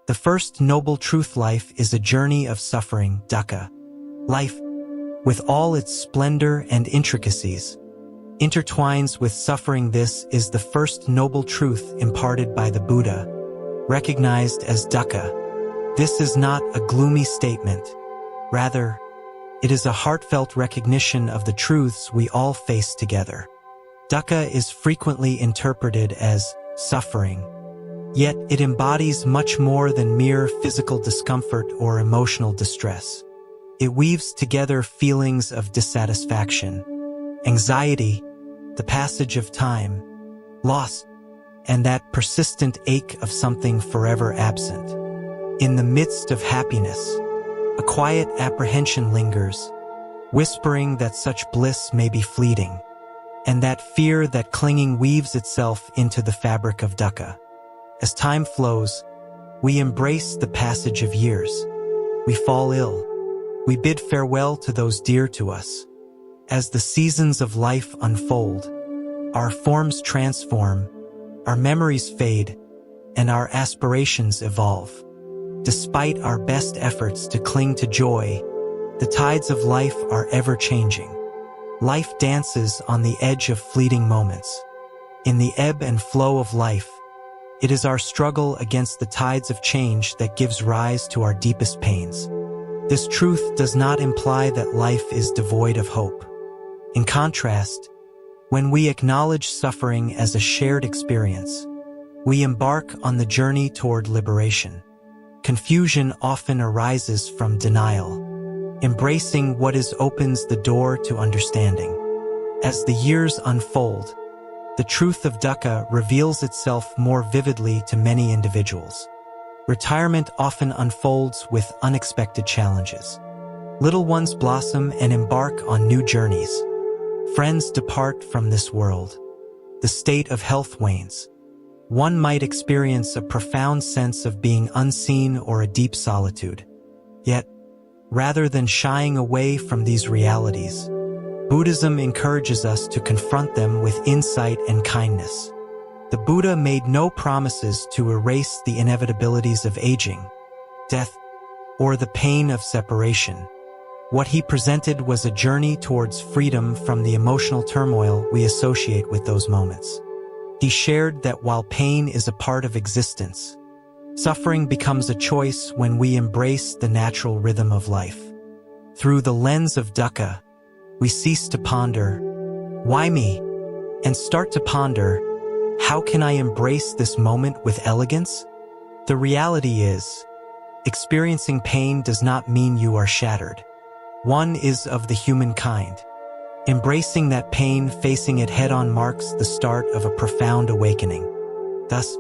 The first noble truth: life is a journey of suffering, dukkha. Life, with all its splendor and intricacies, intertwines with suffering. This is the first noble truth imparted by the Buddha, recognized as dukkha. This is not a gloomy statement. Rather, it is a heartfelt recognition of the truths we all face together. Dukkha is frequently interpreted as suffering, yet it embodies much more than mere physical discomfort or emotional distress. It weaves together feelings of dissatisfaction, anxiety, the passage of time, loss, and that persistent ache of something forever absent. In the midst of happiness, a quiet apprehension lingers, whispering that such bliss may be fleeting, and that fear that clinging weaves itself into the fabric of dukkha. As time flows, we embrace the passage of years. We fall ill. We bid farewell to those dear to us. As the seasons of life unfold, our forms transform, our memories fade, and our aspirations evolve. Despite our best efforts to cling to joy, the tides of life are ever-changing. Life dances on the edge of fleeting moments. In the ebb and flow of life, it is our struggle against the tides of change that gives rise to our deepest pains. This truth does not imply that life is devoid of hope. In contrast, when we acknowledge suffering as a shared experience, we embark on the journey toward liberation. Confusion often arises from denial. Embracing what is opens the door to understanding. As the years unfold, the truth of dukkha reveals itself more vividly to many individuals. Retirement often unfolds with unexpected challenges. Little ones blossom and embark on new journeys. Friends depart from this world. The state of health wanes. One might experience a profound sense of being unseen or a deep solitude. Yet, rather than shying away from these realities, Buddhism encourages us to confront them with insight and kindness. The Buddha made no promises to erase the inevitabilities of aging, death, or the pain of separation. What he presented was a journey towards freedom from the emotional turmoil we associate with those moments. He shared that while pain is a part of existence, suffering becomes a choice when we embrace the natural rhythm of life. Through the lens of dukkha, we cease to ponder, "Why me?" and start to ponder, "How can I embrace this moment with elegance?" The reality is, experiencing pain does not mean you are shattered. One is of the human kind. Embracing that pain, facing it head-on, marks the start of a profound awakening. Thus,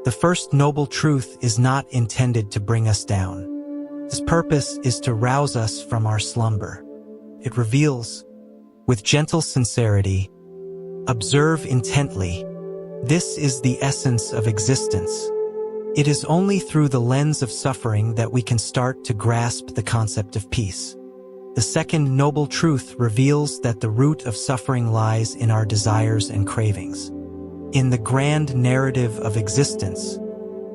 the first noble truth is not intended to bring us down. Its purpose is to rouse us from our slumber. It reveals, with gentle sincerity, observe intently. This is the essence of existence. It is only through the lens of suffering that we can start to grasp the concept of peace. The second noble truth reveals that the root of suffering lies in our desires and cravings. In the grand narrative of existence,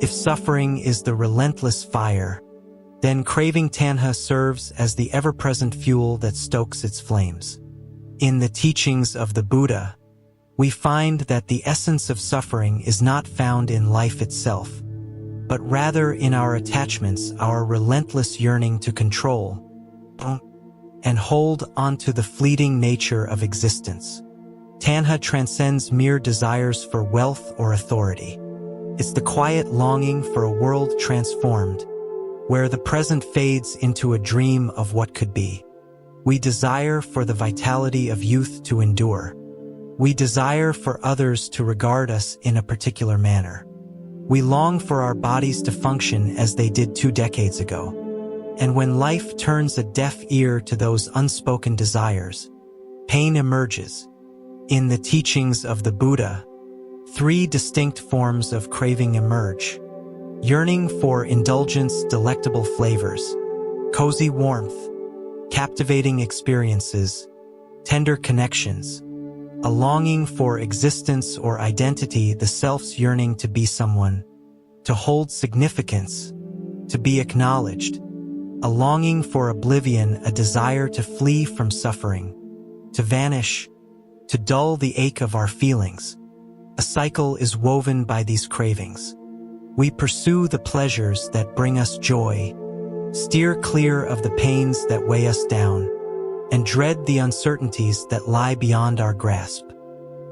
if suffering is the relentless fire, then craving tanha serves as the ever-present fuel that stokes its flames. In the teachings of the Buddha, we find that the essence of suffering is not found in life itself, but rather in our attachments, our relentless yearning to control and hold onto the fleeting nature of existence. Tanha transcends mere desires for wealth or authority. It's the quiet longing for a world transformed, where the present fades into a dream of what could be. We desire for the vitality of youth to endure. We desire for others to regard us in a particular manner. We long for our bodies to function as they did 2 decades ago. And when life turns a deaf ear to those unspoken desires, pain emerges. In the teachings of the Buddha, 3 distinct forms of craving emerge: yearning for indulgence, delectable flavors, cozy warmth, captivating experiences, tender connections, a longing for existence or identity, the self's yearning to be someone, to hold significance, to be acknowledged, a longing for oblivion, a desire to flee from suffering, to vanish, to dull the ache of our feelings. A cycle is woven by these cravings. We pursue the pleasures that bring us joy, steer clear of the pains that weigh us down, and dread the uncertainties that lie beyond our grasp.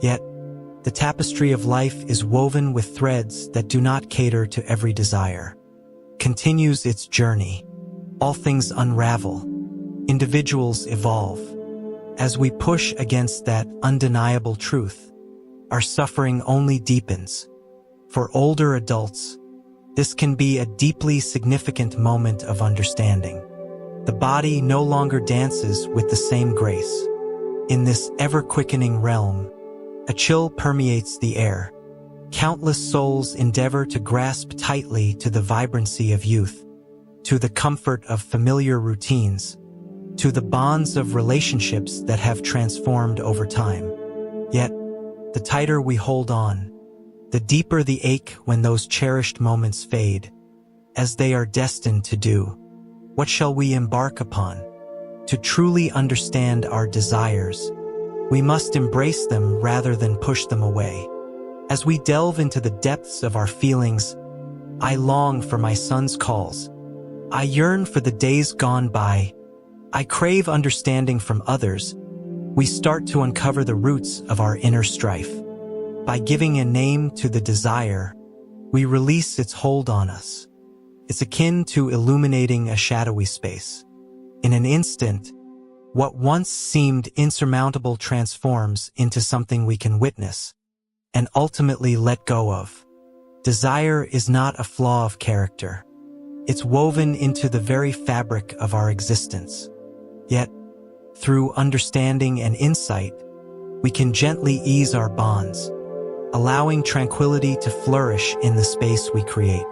Yet, the tapestry of life is woven with threads that do not cater to every desire. Continues its journey. All things unravel. Individuals evolve. As we push against that undeniable truth, our suffering only deepens. For older adults, this can be a deeply significant moment of understanding. The body no longer dances with the same grace. In this ever-quickening realm, a chill permeates the air. Countless souls endeavor to grasp tightly to the vibrancy of youth, to the comfort of familiar routines, to the bonds of relationships that have transformed over time. Yet, the tighter we hold on, the deeper the ache when those cherished moments fade, as they are destined to do. What shall we embark upon? To truly understand our desires, we must embrace them rather than push them away. As we delve into the depths of our feelings, I long for my son's calls. I yearn for the days gone by. I crave understanding from others. We start to uncover the roots of our inner strife. By giving a name to the desire, we release its hold on us. It's akin to illuminating a shadowy space. In an instant, what once seemed insurmountable transforms into something we can witness and ultimately let go of. Desire is not a flaw of character. It's woven into the very fabric of our existence. Yet, through understanding and insight, we can gently ease our bonds, allowing tranquility to flourish in the space we create.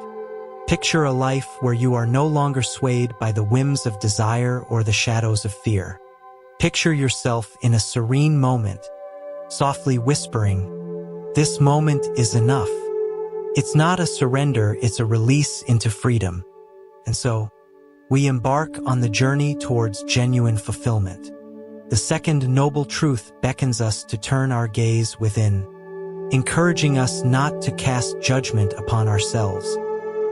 Picture a life where you are no longer swayed by the whims of desire or the shadows of fear. Picture yourself in a serene moment, softly whispering, "This moment is enough." It's not a surrender, it's a release into freedom. And so, we embark on the journey towards genuine fulfillment. The second noble truth beckons us to turn our gaze within, encouraging us not to cast judgment upon ourselves,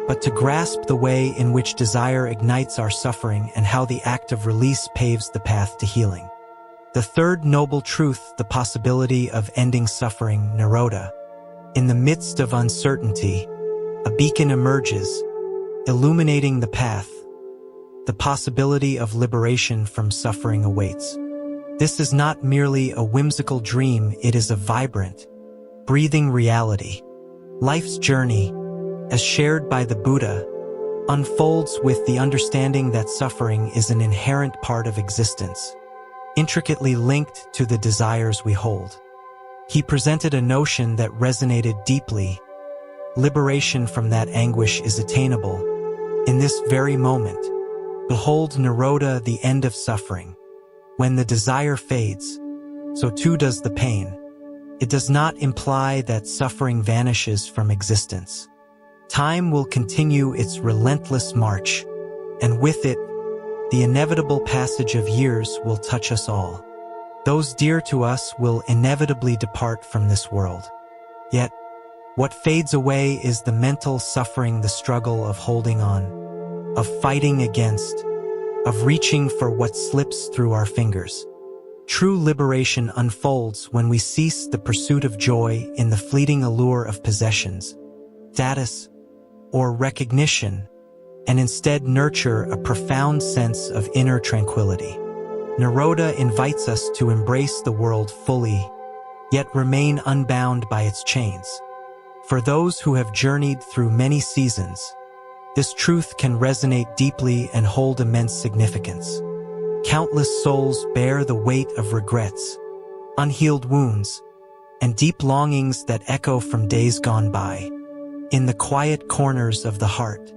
but to grasp the way in which desire ignites our suffering and how the act of release paves the path to healing. The third noble truth, the possibility of ending suffering, Nirodha. In the midst of uncertainty, a beacon emerges, illuminating the path. The possibility of liberation from suffering awaits. This is not merely a whimsical dream, it is a vibrant, breathing reality. Life's journey, as shared by the Buddha, unfolds with the understanding that suffering is an inherent part of existence, intricately linked to the desires we hold. He presented a notion that resonated deeply. Liberation from that anguish is attainable. In this very moment, behold Nirodha, the end of suffering. When the desire fades, so too does the pain. It does not imply that suffering vanishes from existence. Time will continue its relentless march, and with it, the inevitable passage of years will touch us all. Those dear to us will inevitably depart from this world. Yet, what fades away is the mental suffering, the struggle of holding on, of fighting against, of reaching for what slips through our fingers. True liberation unfolds when we cease the pursuit of joy in the fleeting allure of possessions, status, or recognition, and instead nurture a profound sense of inner tranquility. Nirodha invites us to embrace the world fully, yet remain unbound by its chains. For those who have journeyed through many seasons, this truth can resonate deeply and hold immense significance. Countless souls bear the weight of regrets, unhealed wounds, and deep longings that echo from days gone by. In the quiet corners of the heart,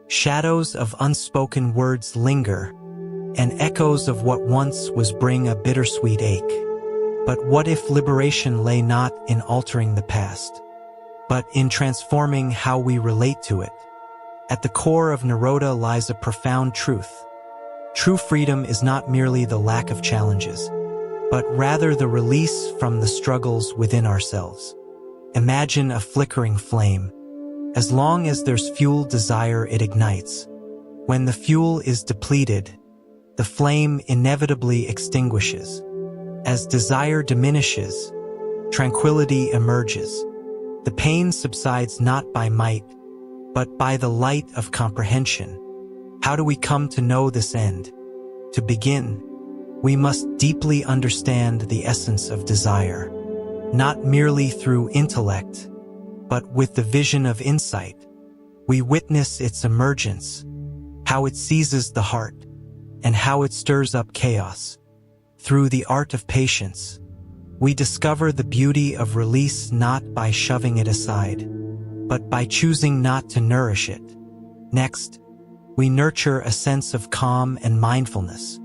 shadows of unspoken words linger, and echoes of what once was bring a bittersweet ache. But what if liberation lay not in altering the past, but in transforming how we relate to it? At the core of Nirodha lies a profound truth. True freedom is not merely the lack of challenges, but rather the release from the struggles within ourselves. Imagine a flickering flame. As long as there's fuel desire, it ignites. When the fuel is depleted, the flame inevitably extinguishes. As desire diminishes, tranquility emerges. The pain subsides not by might, but by the light of comprehension. How do we come to know this end? To begin, we must deeply understand the essence of desire, not merely through intellect, but with the vision of insight. We witness its emergence, how it seizes the heart, and how it stirs up chaos. Through the art of patience, we discover the beauty of release not by shoving it aside, but by choosing not to nourish it. Next, we nurture a sense of calm and mindfulness.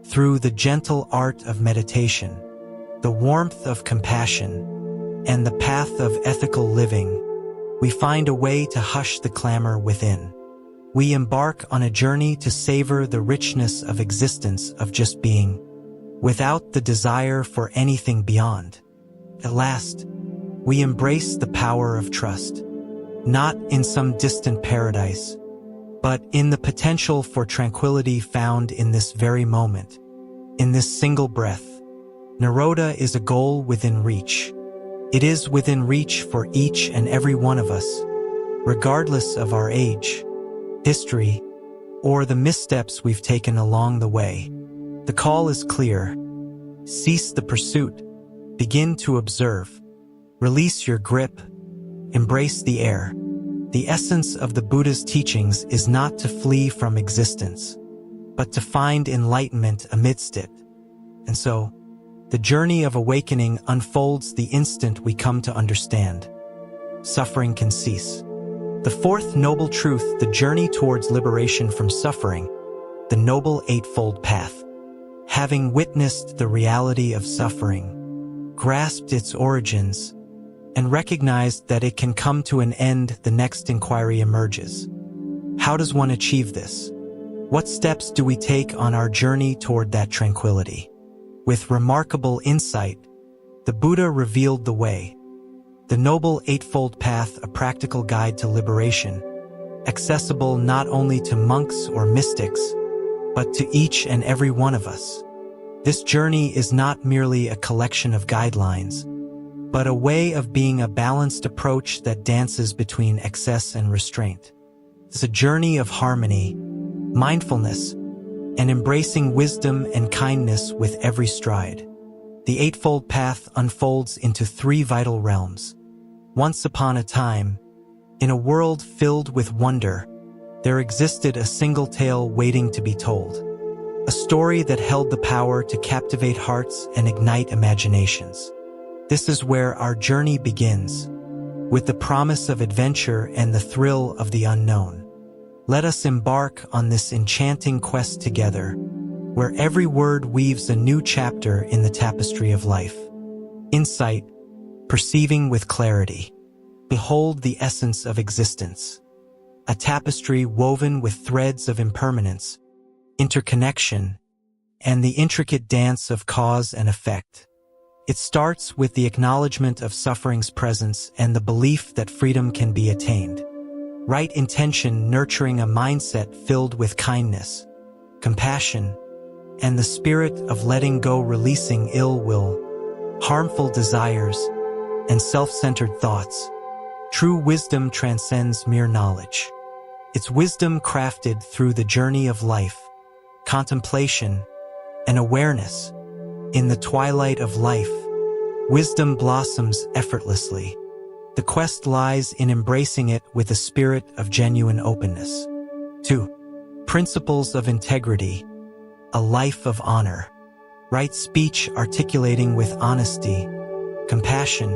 Through the gentle art of meditation, the warmth of compassion, and the path of ethical living, we find a way to hush the clamor within. We embark on a journey to savor the richness of existence, of just being, without the desire for anything beyond. At last, we embrace the power of trust, not in some distant paradise, but in the potential for tranquility found in this very moment, in this single breath. Nirodha is a goal within reach. It is within reach for each and every one of us, regardless of our age, history, or the missteps we've taken along the way. The call is clear. Cease the pursuit. Begin to observe. Release your grip. Embrace the air. The essence of the Buddha's teachings is not to flee from existence, but to find enlightenment amidst it. And so, the journey of awakening unfolds the instant we come to understand. Suffering can cease. The fourth noble truth, the journey towards liberation from suffering, the Noble Eightfold Path. Having witnessed the reality of suffering, grasped its origins, and recognized that it can come to an end, the next inquiry emerges. How does one achieve this? What steps do we take on our journey toward that tranquility? With remarkable insight, the Buddha revealed the way. The Noble Eightfold Path, a practical guide to liberation, accessible not only to monks or mystics, but to each and every one of us. This journey is not merely a collection of guidelines, but a way of being, a balanced approach that dances between excess and restraint. It's a journey of harmony, mindfulness, and embracing wisdom and kindness with every stride. The Eightfold Path unfolds into three vital realms. Once upon a time, in a world filled with wonder, there existed a single tale waiting to be told. A story that held the power to captivate hearts and ignite imaginations. This is where our journey begins, with the promise of adventure and the thrill of the unknown. Let us embark on this enchanting quest together, where every word weaves a new chapter in the tapestry of life. Insight, perceiving with clarity. Behold the essence of existence. A tapestry woven with threads of impermanence, interconnection, and the intricate dance of cause and effect. It starts with the acknowledgement of suffering's presence and the belief that freedom can be attained. Right intention nurturing a mindset filled with kindness, compassion, and the spirit of letting go, releasing ill will, harmful desires, and self-centered thoughts. True wisdom transcends mere knowledge. It's wisdom crafted through the journey of life, contemplation, and awareness. In the twilight of life, wisdom blossoms effortlessly. The quest lies in embracing it with a spirit of genuine openness. 2. Principles of integrity. A life of honor. Right speech articulating with honesty, compassion,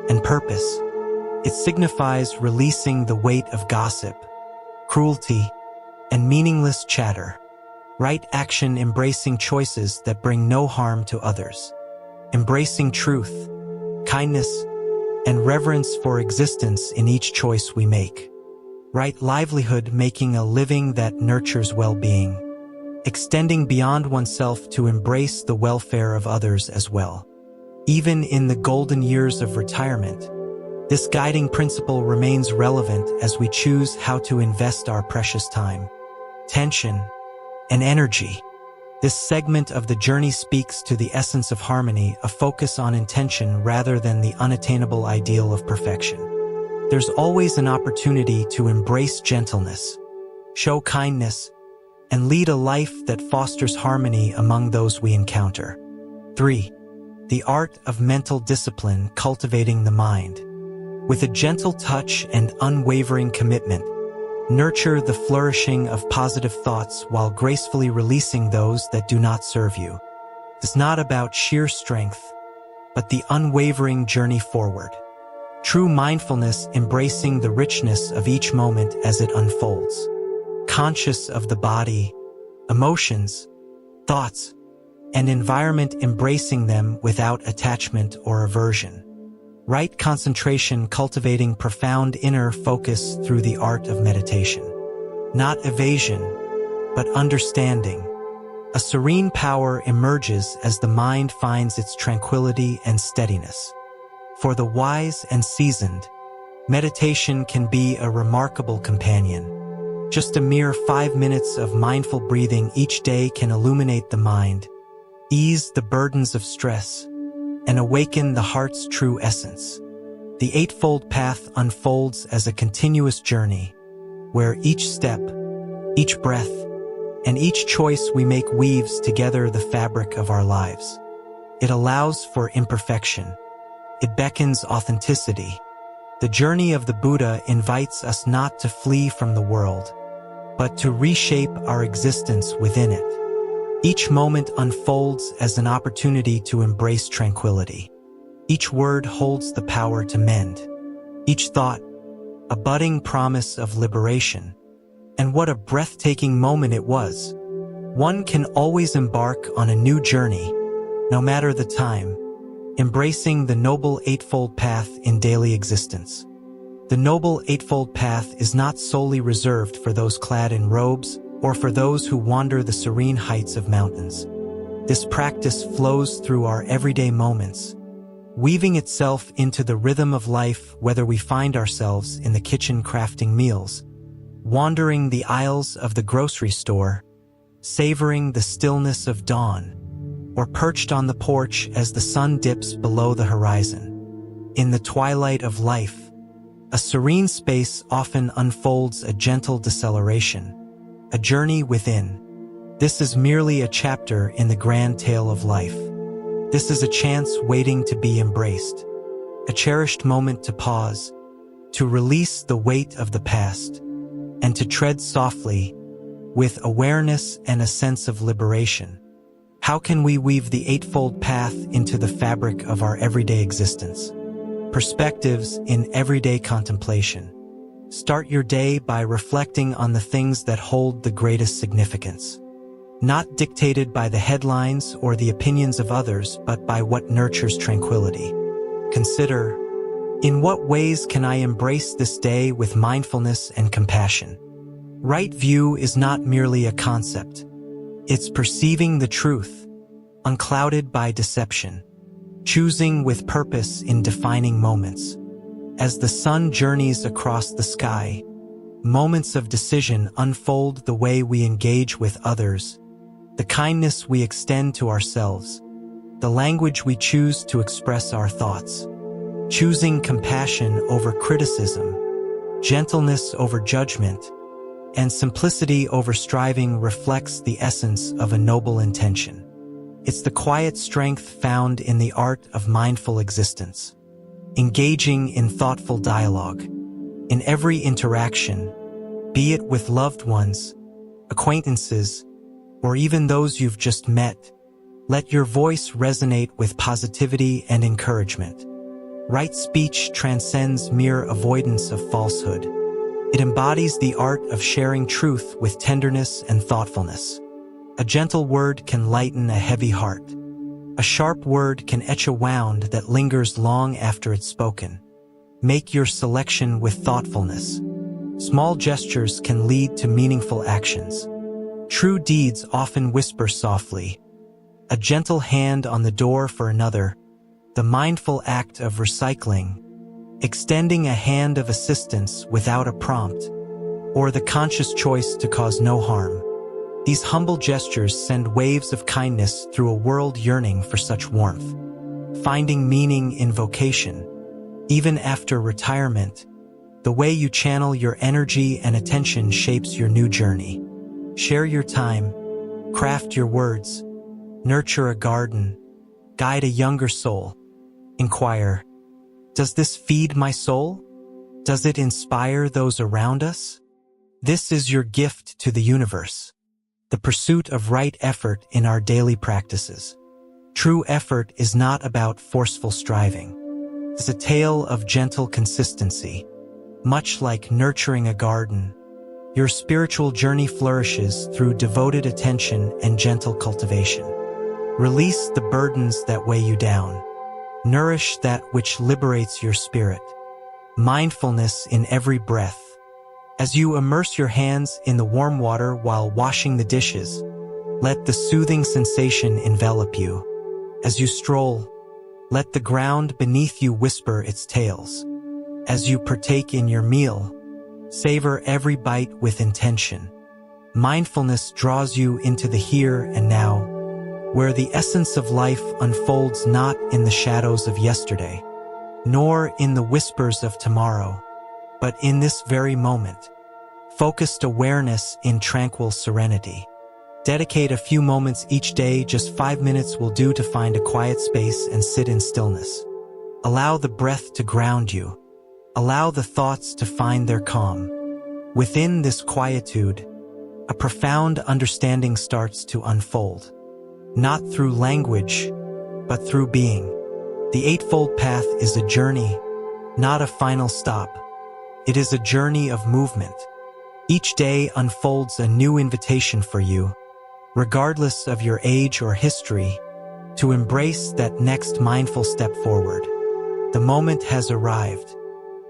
and purpose. It signifies releasing the weight of gossip, cruelty, and meaningless chatter. Right action embracing choices that bring no harm to others. Embracing truth, kindness, and reverence for existence in each choice we make. right livelihood, making a living that nurtures well-being, extending beyond oneself to embrace the welfare of others as well. Even in the golden years of retirement, this guiding principle remains relevant as we choose how to invest our precious time, attention, and energy. This segment of the journey speaks to the essence of harmony, a focus on intention rather than the unattainable ideal of perfection. There's always an opportunity to embrace gentleness, show kindness, and lead a life that fosters harmony among those we encounter. 3. The art of mental discipline, cultivating the mind. With a gentle touch and unwavering commitment, nurture the flourishing of positive thoughts while gracefully releasing those that do not serve you. It's not about sheer strength, but the unwavering journey forward. True mindfulness, embracing the richness of each moment as it unfolds. Conscious of the body, emotions, thoughts, and environment, embracing them without attachment or aversion. Right concentration, cultivating profound inner focus through the art of meditation. Not evasion, but understanding. A serene power emerges as the mind finds its tranquility and steadiness. For the wise and seasoned, meditation can be a remarkable companion. Just a mere 5 minutes of mindful breathing each day can illuminate the mind, ease the burdens of stress, and awaken the heart's true essence. The Eightfold Path unfolds as a continuous journey, where each step, each breath, and each choice we make weaves together the fabric of our lives. It allows for imperfection. It beckons authenticity. The journey of the Buddha invites us not to flee from the world, but to reshape our existence within it. Each moment unfolds as an opportunity to embrace tranquility. Each word holds the power to mend. Each thought, a budding promise of liberation. And what a breathtaking moment it was. One can always embark on a new journey, no matter the time, embracing the Noble Eightfold Path in daily existence. The Noble Eightfold Path is not solely reserved for those clad in robes or for those who wander the serene heights of mountains. This practice flows through our everyday moments, weaving itself into the rhythm of life, whether we find ourselves in the kitchen crafting meals, wandering the aisles of the grocery store, savoring the stillness of dawn, or perched on the porch as the sun dips below the horizon. In the twilight of life, a serene space often unfolds a gentle deceleration, a journey within. This is merely a chapter in the grand tale of life. This is a chance waiting to be embraced, a cherished moment to pause, to release the weight of the past, and to tread softly, with awareness and a sense of liberation. How can we weave the Eightfold Path into the fabric of our everyday existence? Perspectives in everyday contemplation. Start your day by reflecting on the things that hold the greatest significance. Not dictated by the headlines or the opinions of others, but by what nurtures tranquility. Consider, in what ways can I embrace this day with mindfulness and compassion? Right view is not merely a concept. It's perceiving the truth, unclouded by deception. Choosing with purpose in defining moments. As the sun journeys across the sky, moments of decision unfold the way we engage with others, the kindness we extend to ourselves, the language we choose to express our thoughts. Choosing compassion over criticism, gentleness over judgment, and simplicity over striving reflects the essence of a noble intention. It's the quiet strength found in the art of mindful existence. Engaging in thoughtful dialogue. In every interaction, be it with loved ones, acquaintances, or even those you've just met, let your voice resonate with positivity and encouragement. Right speech transcends mere avoidance of falsehood. It embodies the art of sharing truth with tenderness and thoughtfulness. A gentle word can lighten a heavy heart. A sharp word can etch a wound that lingers long after it's spoken. Make your selection with thoughtfulness. Small gestures can lead to meaningful actions. True deeds often whisper softly. A gentle hand on the door for another, the mindful act of recycling, extending a hand of assistance without a prompt, or the conscious choice to cause no harm. These humble gestures send waves of kindness through a world yearning for such warmth. Finding meaning in vocation. Even after retirement, the way you channel your energy and attention shapes your new journey. Share your time, craft your words, nurture a garden, guide a younger soul. Inquire, does this feed my soul? Does it inspire those around us? This is your gift to the universe. The pursuit of right effort in our daily practices. True effort is not about forceful striving. It's a tale of gentle consistency. Much like nurturing a garden, your spiritual journey flourishes through devoted attention and gentle cultivation. Release the burdens that weigh you down. Nourish that which liberates your spirit. Mindfulness in every breath. As you immerse your hands in the warm water while washing the dishes, let the soothing sensation envelop you. As you stroll, let the ground beneath you whisper its tales. As you partake in your meal, savor every bite with intention. Mindfulness draws you into the here and now, where the essence of life unfolds not in the shadows of yesterday, nor in the whispers of tomorrow, but in this very moment. Focused awareness in tranquil serenity. Dedicate a few moments each day, just 5 minutes will do, to find a quiet space and sit in stillness. Allow the breath to ground you. Allow the thoughts to find their calm. Within this quietude, a profound understanding starts to unfold. Not through language, but through being. The Eightfold Path is a journey, not a final stop. It is a journey of movement. Each day unfolds a new invitation for you, regardless of your age or history, to embrace that next mindful step forward. The moment has arrived.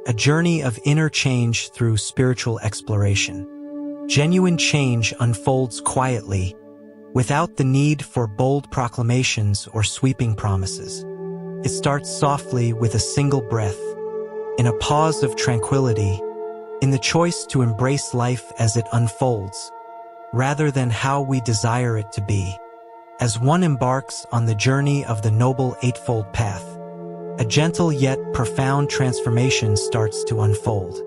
A journey of inner change through spiritual exploration. Genuine change unfolds quietly, without the need for bold proclamations or sweeping promises. It starts softly with a single breath, in a pause of tranquility, in the choice to embrace life as it unfolds, rather than how we desire it to be. As one embarks on the journey of the Noble Eightfold Path, a gentle yet profound transformation starts to unfold.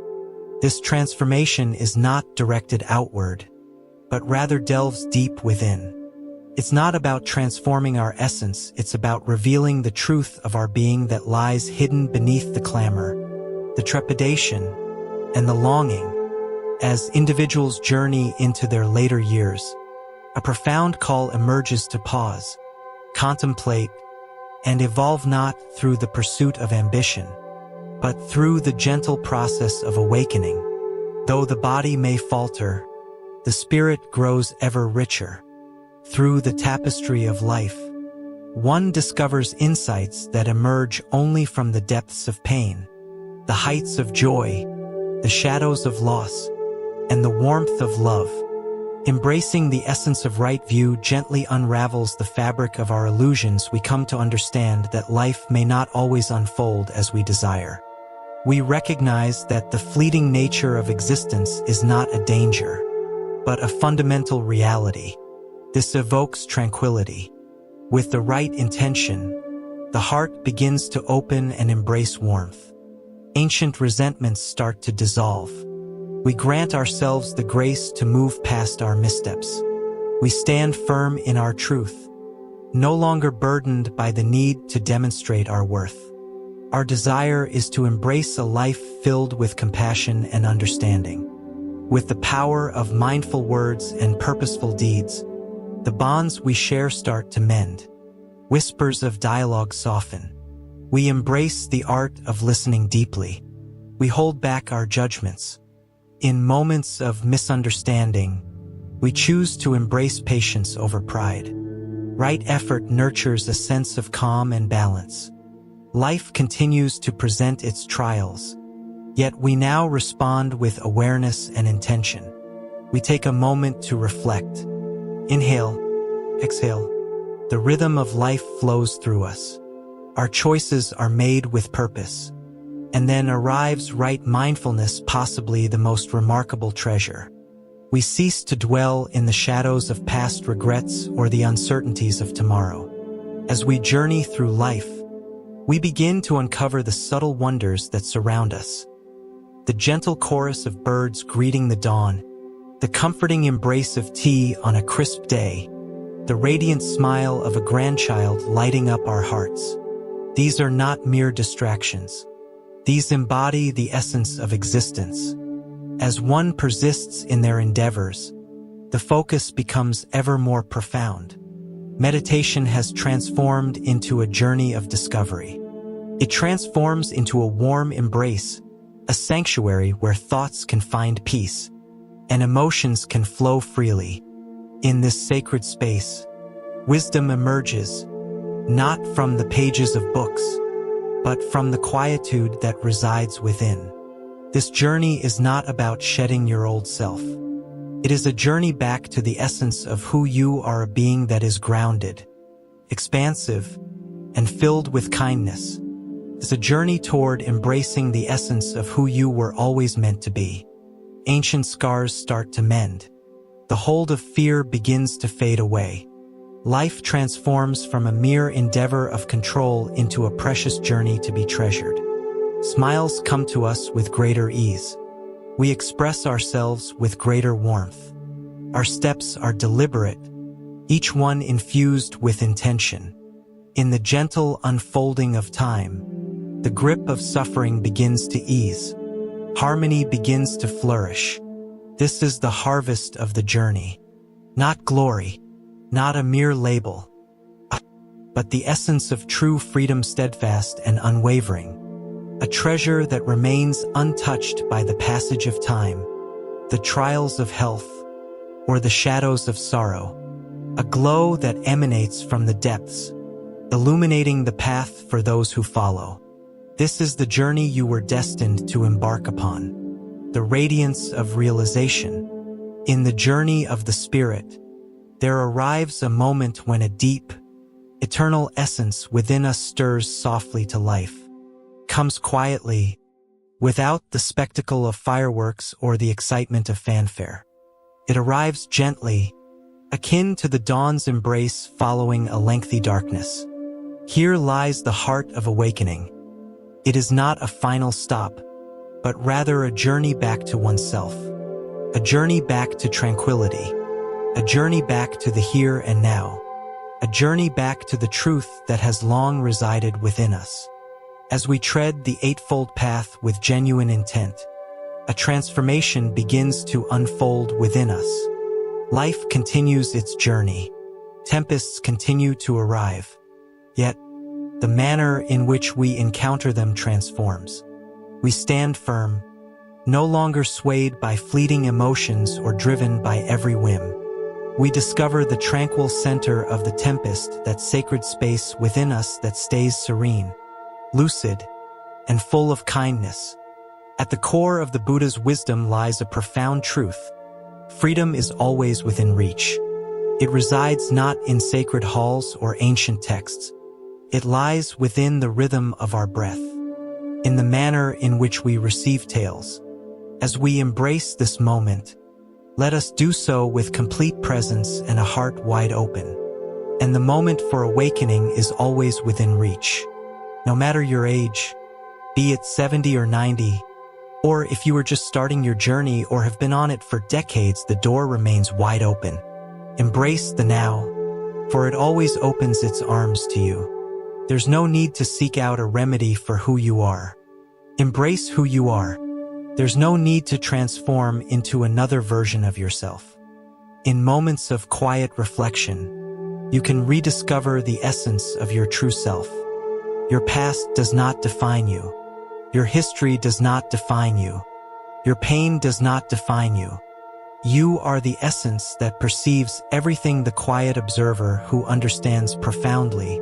This transformation is not directed outward, but rather delves deep within. It's not about transforming our essence, it's about revealing the truth of our being that lies hidden beneath the clamor, the trepidation, and the longing. As individuals journey into their later years, a profound call emerges to pause, contemplate, and evolve, not through the pursuit of ambition, but through the gentle process of awakening. Though the body may falter, the spirit grows ever richer. Through the tapestry of life, one discovers insights that emerge only from the depths of pain, the heights of joy, the shadows of loss, and the warmth of love. Embracing the essence of right view gently unravels the fabric of our illusions. We come to understand that life may not always unfold as we desire. We recognize that the fleeting nature of existence is not a danger, but a fundamental reality. This evokes tranquility. With the right intention, the heart begins to open and embrace warmth. Ancient resentments start to dissolve. We grant ourselves the grace to move past our missteps. We stand firm in our truth, no longer burdened by the need to demonstrate our worth. Our desire is to embrace a life filled with compassion and understanding. With the power of mindful words and purposeful deeds, the bonds we share start to mend. Whispers of dialogue soften. We embrace the art of listening deeply. We hold back our judgments. In moments of misunderstanding, we choose to embrace patience over pride. Right effort nurtures a sense of calm and balance. Life continues to present its trials, Yet we now respond with awareness and intention. We take a moment to reflect. Inhale, exhale. The rhythm of life flows through us. Our choices are made with purpose. And then arrives right mindfulness, possibly the most remarkable treasure. We cease to dwell in the shadows of past regrets or the uncertainties of tomorrow. As we journey through life, we begin to uncover the subtle wonders that surround us. The gentle chorus of birds greeting the dawn, the comforting embrace of tea on a crisp day, the radiant smile of a grandchild lighting up our hearts. These are not mere distractions. These embody the essence of existence. As one persists in their endeavors, the focus becomes ever more profound. Meditation has transformed into a journey of discovery. It transforms into a warm embrace, a sanctuary where thoughts can find peace and emotions can flow freely. In this sacred space, wisdom emerges, not from the pages of books, but from the quietude that resides within. This journey is not about shedding your old self. It is a journey back to the essence of who you are, a being that is grounded, expansive, and filled with kindness. It's a journey toward embracing the essence of who you were always meant to be. Ancient scars start to mend. The hold of fear begins to fade away. Life transforms from a mere endeavor of control into a precious journey to be treasured. Smiles come to us with greater ease. We express ourselves with greater warmth. Our steps are deliberate, each one infused with intention. In the gentle unfolding of time, the grip of suffering begins to ease. Harmony begins to flourish. This is the harvest of the journey. Not glory, not a mere label, but the essence of true freedom, steadfast and unwavering. A treasure that remains untouched by the passage of time, the trials of health, or the shadows of sorrow. A glow that emanates from the depths, illuminating the path for those who follow. This is the journey you were destined to embark upon. The radiance of realization. In the journey of the spirit, there arrives a moment when a deep, eternal essence within us stirs softly to life. Comes quietly, without the spectacle of fireworks or the excitement of fanfare. It arrives gently, akin to the dawn's embrace following a lengthy darkness. Here lies the heart of awakening. It is not a final stop, but rather a journey back to oneself. A journey back to tranquility. A journey back to the here and now. A journey back to the truth that has long resided within us. As we tread the Eightfold Path with genuine intent, a transformation begins to unfold within us. Life continues its journey. Tempests continue to arrive. Yet, the manner in which we encounter them transforms. We stand firm, no longer swayed by fleeting emotions or driven by every whim. We discover the tranquil center of the tempest, that sacred space within us that stays serene, lucid, and full of kindness. At the core of the Buddha's wisdom lies a profound truth. Freedom is always within reach. It resides not in sacred halls or ancient texts. It lies within the rhythm of our breath, in the manner in which we receive tales. As we embrace this moment, let us do so with complete presence and a heart wide open. And the moment for awakening is always within reach. No matter your age, be it 70 or 90, or if you are just starting your journey or have been on it for decades, the door remains wide open. Embrace the now, for it always opens its arms to you. There's no need to seek out a remedy for who you are. Embrace who you are. There's no need to transform into another version of yourself. In moments of quiet reflection, you can rediscover the essence of your true self. Your past does not define you. Your history does not define you. Your pain does not define you. You are the essence that perceives everything, the quiet observer who understands profoundly,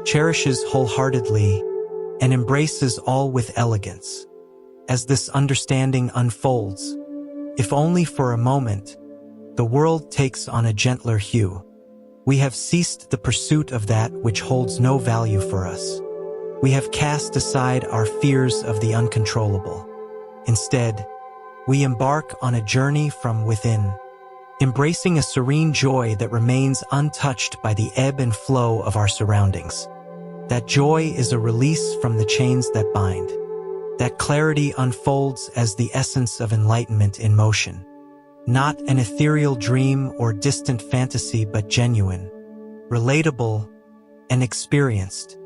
cherishes wholeheartedly, and embraces all with elegance. As this understanding unfolds, if only for a moment, the world takes on a gentler hue. We have ceased the pursuit of that which holds no value for us. We have cast aside our fears of the uncontrollable. Instead, we embark on a journey from within, embracing a serene joy that remains untouched by the ebb and flow of our surroundings. That joy is a release from the chains that bind. That clarity unfolds as the essence of enlightenment in motion. Not an ethereal dream or distant fantasy, but genuine, relatable, and experienced.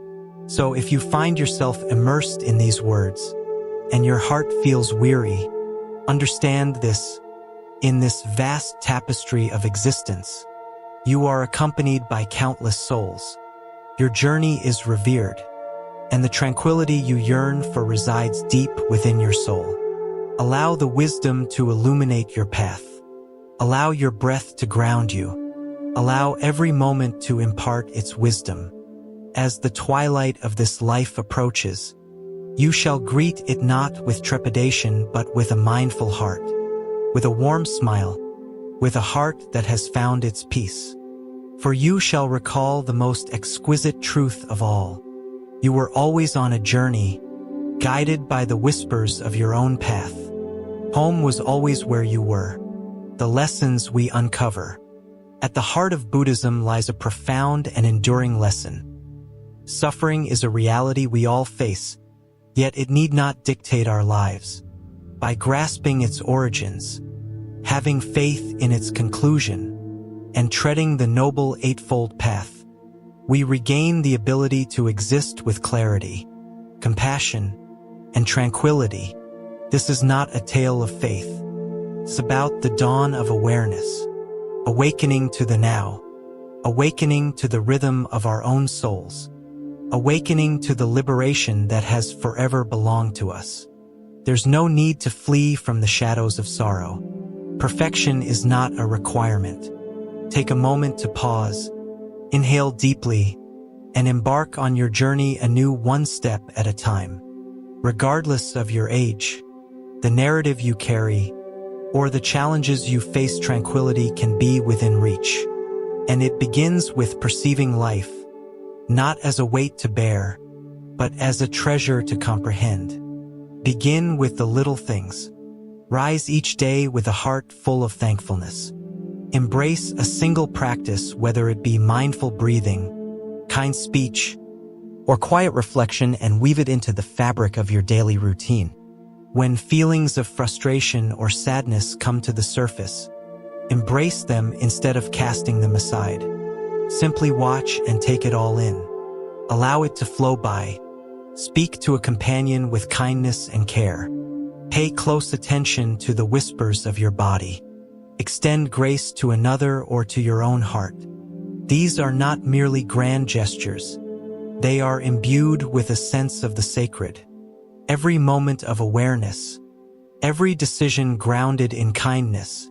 So if you find yourself immersed in these words, and your heart feels weary, understand this: in this vast tapestry of existence, you are accompanied by countless souls. Your journey is revered, and the tranquility you yearn for resides deep within your soul. Allow the wisdom to illuminate your path. Allow your breath to ground you. Allow every moment to impart its wisdom. As the twilight of this life approaches, you shall greet it not with trepidation but with a mindful heart, with a warm smile, with a heart that has found its peace. For you shall recall the most exquisite truth of all. You were always on a journey, guided by the whispers of your own path. Home was always where you were, the lessons we uncover. At the heart of Buddhism lies a profound and enduring lesson. Suffering is a reality we all face, yet it need not dictate our lives. By grasping its origins, having faith in its conclusion, and treading the Noble Eightfold Path, we regain the ability to exist with clarity, compassion, and tranquility. This is not a tale of faith. It's about the dawn of awareness, awakening to the now, awakening to the rhythm of our own souls, awakening to the liberation that has forever belonged to us. There's no need to flee from the shadows of sorrow. Perfection is not a requirement. Take a moment to pause, inhale deeply, and embark on your journey anew, one step at a time. Regardless of your age, the narrative you carry, or the challenges you face, tranquility can be within reach. And it begins with perceiving life, not as a weight to bear, but as a treasure to comprehend. Begin with the little things. Rise each day with a heart full of thankfulness. Embrace a single practice, whether it be mindful breathing, kind speech, or quiet reflection, and weave it into the fabric of your daily routine. When feelings of frustration or sadness come to the surface, embrace them instead of casting them aside. Simply watch and take it all in. Allow it to flow by. Speak to a companion with kindness and care. Pay close attention to the whispers of your body. Extend grace to another or to your own heart. These are not merely grand gestures. They are imbued with a sense of the sacred. Every moment of awareness, every decision grounded in kindness,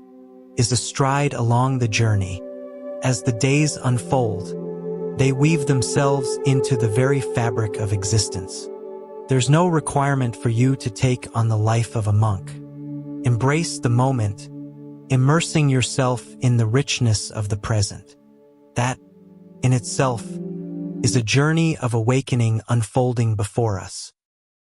is a stride along the journey. As the days unfold, they weave themselves into the very fabric of existence. There's no requirement for you to take on the life of a monk. Embrace the moment, immersing yourself in the richness of the present. That, in itself, is a journey of awakening unfolding before us.